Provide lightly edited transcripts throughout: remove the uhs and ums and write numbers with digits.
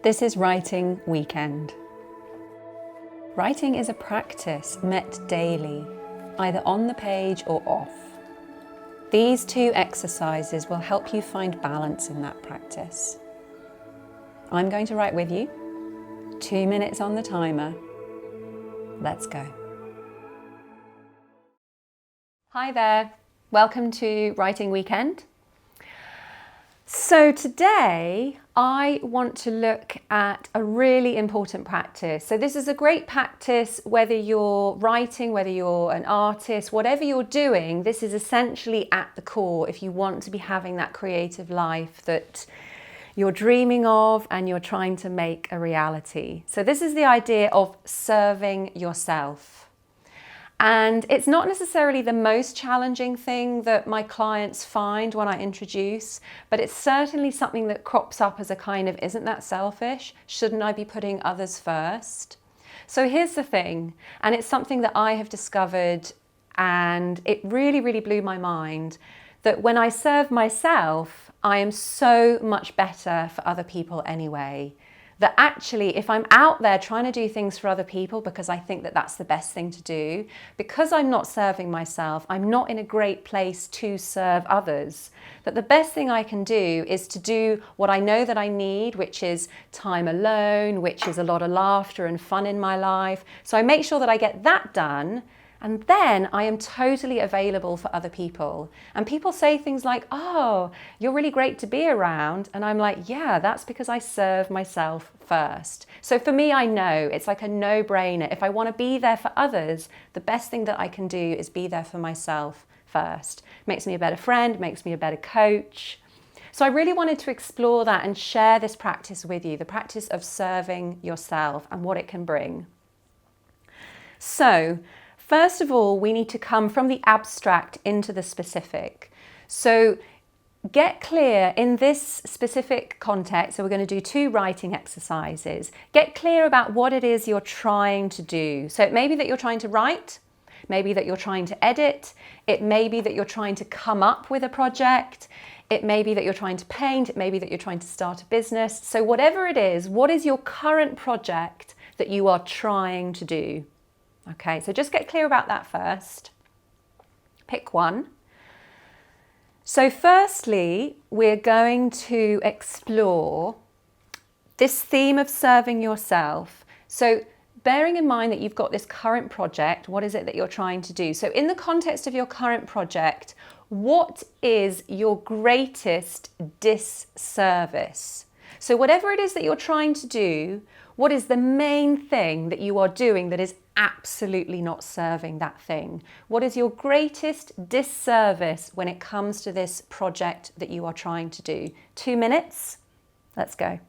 This is Writing Weekend. Writing is a practice met daily, either on the page or off. These two exercises will help you find balance in that practice. I'm going to write with you. 2 minutes on the timer. Let's go. Hi there. Welcome to Writing Weekend. So today I want to look at a really important practice. So this is a great practice whether you're writing, whether you're an artist, whatever you're doing, this is essentially at the core if you want to be having that creative life that you're dreaming of and you're trying to make a reality. So this is the idea of serving yourself. And it's not necessarily the most challenging thing that my clients find when I introduce, but it's certainly something that crops up as a kind of, isn't that selfish? Shouldn't I be putting others first? So here's the thing, and it's something that I have discovered, and it really, really blew my mind, that when I serve myself, I am so much better for other people anyway. That actually, if I'm out there trying to do things for other people because I think that that's the best thing to do, because I'm not serving myself, I'm not in a great place to serve others, that the best thing I can do is to do what I know that I need, which is time alone, which is a lot of laughter and fun in my life. So I make sure that I get that done. And then I am totally available for other people. And people say things like, oh, you're really great to be around. And I'm like, yeah, that's because I serve myself first. So for me, I know it's like a no-brainer. If I want to be there for others, the best thing that I can do is be there for myself first. Makes me a better friend, makes me a better coach. So I really wanted to explore that and share this practice with you, the practice of serving yourself and what it can bring. So, first of all, we need to come from the abstract into the specific. So get clear in this specific context. So we're going to do 2 writing exercises. Get clear about what it is you're trying to do. So it may be that you're trying to write, maybe that you're trying to edit, it may be that you're trying to come up with a project, it may be that you're trying to paint, it may be that you're trying to start a business. So whatever it is, what is your current project that you are trying to do? Okay, so just get clear about that first. Pick one. So firstly, we're going to explore this theme of serving yourself. So bearing in mind that you've got this current project, what is it that you're trying to do? So in the context of your current project, what is your greatest disservice? So whatever it is that you're trying to do, what is the main thing that you are doing that is absolutely not serving that thing? What is your greatest disservice when it comes to this project that you are trying to do? 2 minutes. Let's go.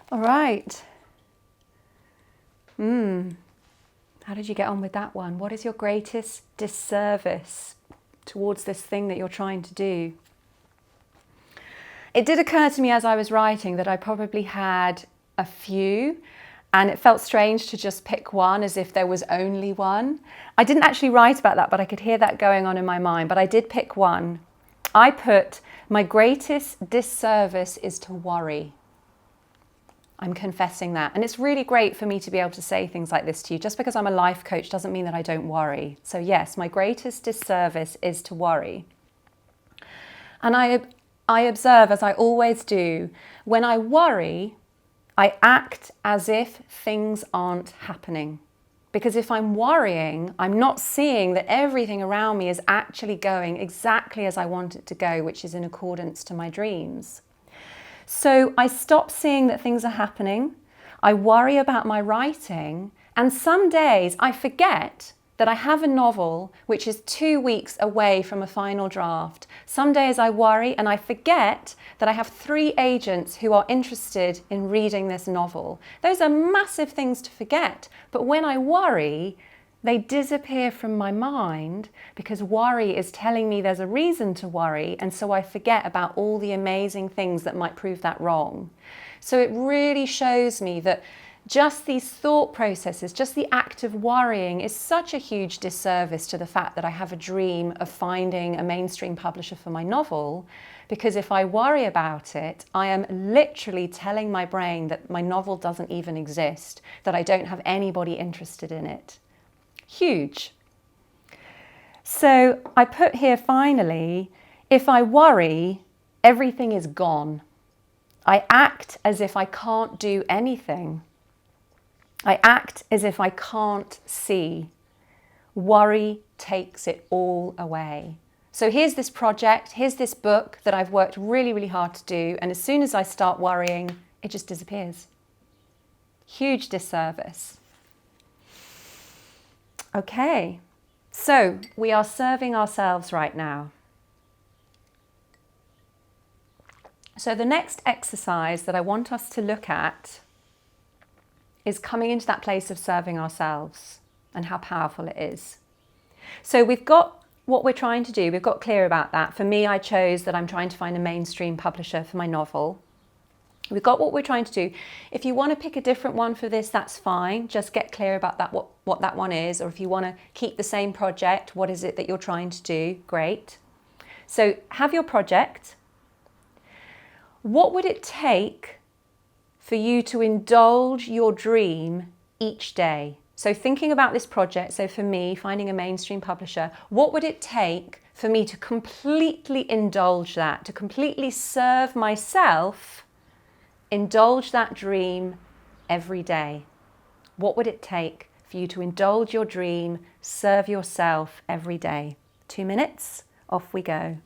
All right. How did you get on with that one? What is your greatest disservice towards this thing that you're trying to do? It did occur to me as I was writing that I probably had a few, and it felt strange to just pick one as if there was only one. I didn't actually write about that, but I could hear that going on in my mind. But I did pick one. I put, my greatest disservice is to worry. I'm confessing that. And it's really great for me to be able to say things like this to you. Just because I'm a life coach doesn't mean that I don't worry. So yes, my greatest disservice is to worry. And I observe, as I always do, when I worry, I act as if things aren't happening. Because if I'm worrying, I'm not seeing that everything around me is actually going exactly as I want it to go, which is in accordance to my dreams. So I stop seeing that things are happening. I worry about my writing. And some days I forget that I have a novel which is 2 weeks away from a final draft. Some days I worry and I forget that I have 3 agents who are interested in reading this novel. Those are massive things to forget. But when I worry, they disappear from my mind because worry is telling me there's a reason to worry, and so I forget about all the amazing things that might prove that wrong. So it really shows me that just these thought processes, just the act of worrying is such a huge disservice to the fact that I have a dream of finding a mainstream publisher for my novel, because if I worry about it, I am literally telling my brain that my novel doesn't even exist, that I don't have anybody interested in it. Huge. So I put here finally, if I worry, everything is gone. I act as if I can't do anything. I act as if I can't see. Worry takes it all away. So here's this project, here's this book that I've worked really, really hard to do, and as soon as I start worrying, it just disappears. Huge disservice. Okay, so we are serving ourselves right now. So the next exercise that I want us to look at is coming into that place of serving ourselves and how powerful it is. So we've got what we're trying to do. We've got clear about that. For me, I chose that I'm trying to find a mainstream publisher for my novel. We've got what we're trying to do. If you want to pick a different one for this, that's fine. Just get clear about that, what that one is. Or if you want to keep the same project, what is it that you're trying to do? Great. So have your project. What would it take for you to indulge your dream each day? So thinking about this project, so for me, finding a mainstream publisher, what would it take for me to completely indulge that, to completely serve myself, indulge that dream every day? What would it take for you to indulge your dream, serve yourself every day? 2 minutes, off we go.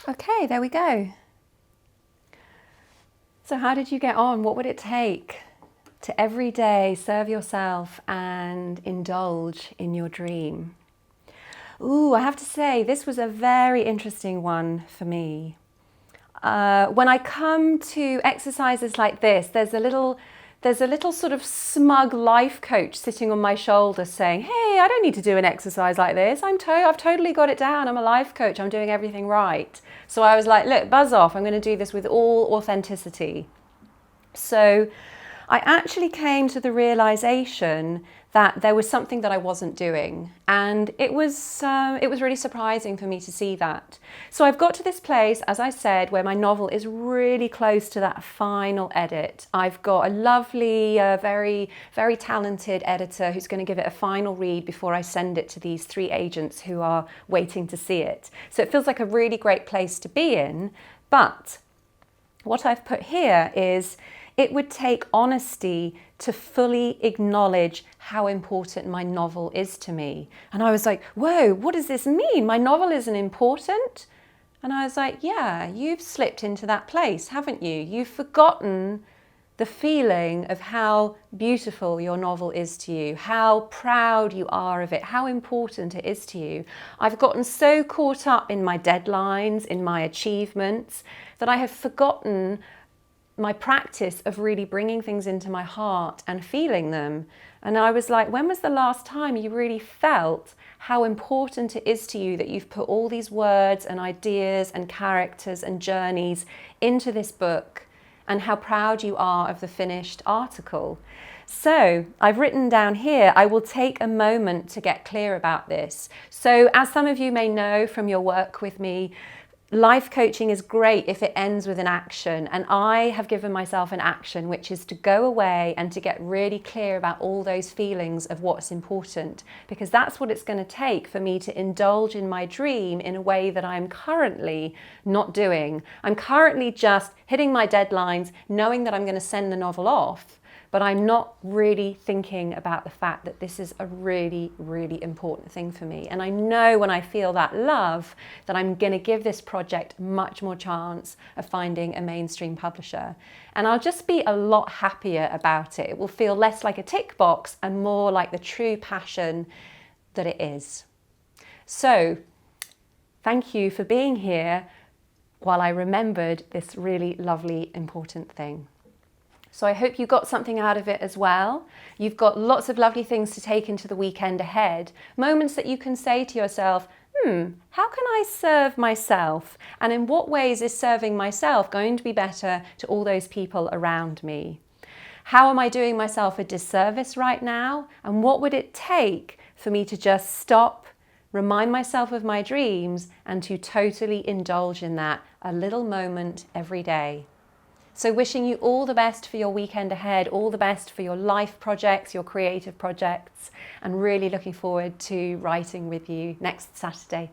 Okay, there we go. So how did you get on? What would it take to every day serve yourself and indulge in your dream? Ooh, I have to say, this was a very interesting one for me. When I come to exercises like this, there's a little sort of smug life coach sitting on my shoulder saying, hey, I don't need to do an exercise like this. I've totally got it down. I'm a life coach. I'm doing everything right. So I was like, look, buzz off. I'm going to do this with all authenticity. So I actually came to the realization that there was something that I wasn't doing, and it was really surprising for me to see that. So I've got to this place, as I said, where my novel is really close to that final edit. I've got a lovely, very, very talented editor who's going to give it a final read before I send it to these 3 agents who are waiting to see it. So it feels like a really great place to be in, but what I've put here is it would take honesty to fully acknowledge how important my novel is to me. And I was like, whoa, what does this mean? My novel isn't important? And I was like, yeah, you've slipped into that place, haven't you? You've forgotten the feeling of how beautiful your novel is to you, how proud you are of it, how important it is to you. I've gotten so caught up in my deadlines, in my achievements, that I have forgotten my practice of really bringing things into my heart and feeling them. And I was like, when was the last time you really felt how important it is to you that you've put all these words and ideas and characters and journeys into this book, and how proud you are of the finished article? So I've written down here, I will take a moment to get clear about this. So as some of you may know from your work with me, life coaching is great if it ends with an action, and I have given myself an action, which is to go away and to get really clear about all those feelings of what's important, because that's what it's going to take for me to indulge in my dream in a way that I'm currently not doing. I'm currently just hitting my deadlines, knowing that I'm going to send the novel off, but I'm not really thinking about the fact that this is a really, really important thing for me. And I know when I feel that love, that I'm going to give this project much more chance of finding a mainstream publisher. And I'll just be a lot happier about it. It will feel less like a tick box and more like the true passion that it is. So thank you for being here while I remembered this really lovely, important thing. So I hope you got something out of it as well. You've got lots of lovely things to take into the weekend ahead. Moments that you can say to yourself, how can I serve myself? And in what ways is serving myself going to be better to all those people around me? How am I doing myself a disservice right now? And what would it take for me to just stop, remind myself of my dreams, and to totally indulge in that a little moment every day? So wishing you all the best for your weekend ahead, all the best for your life projects, your creative projects, and really looking forward to writing with you next Saturday.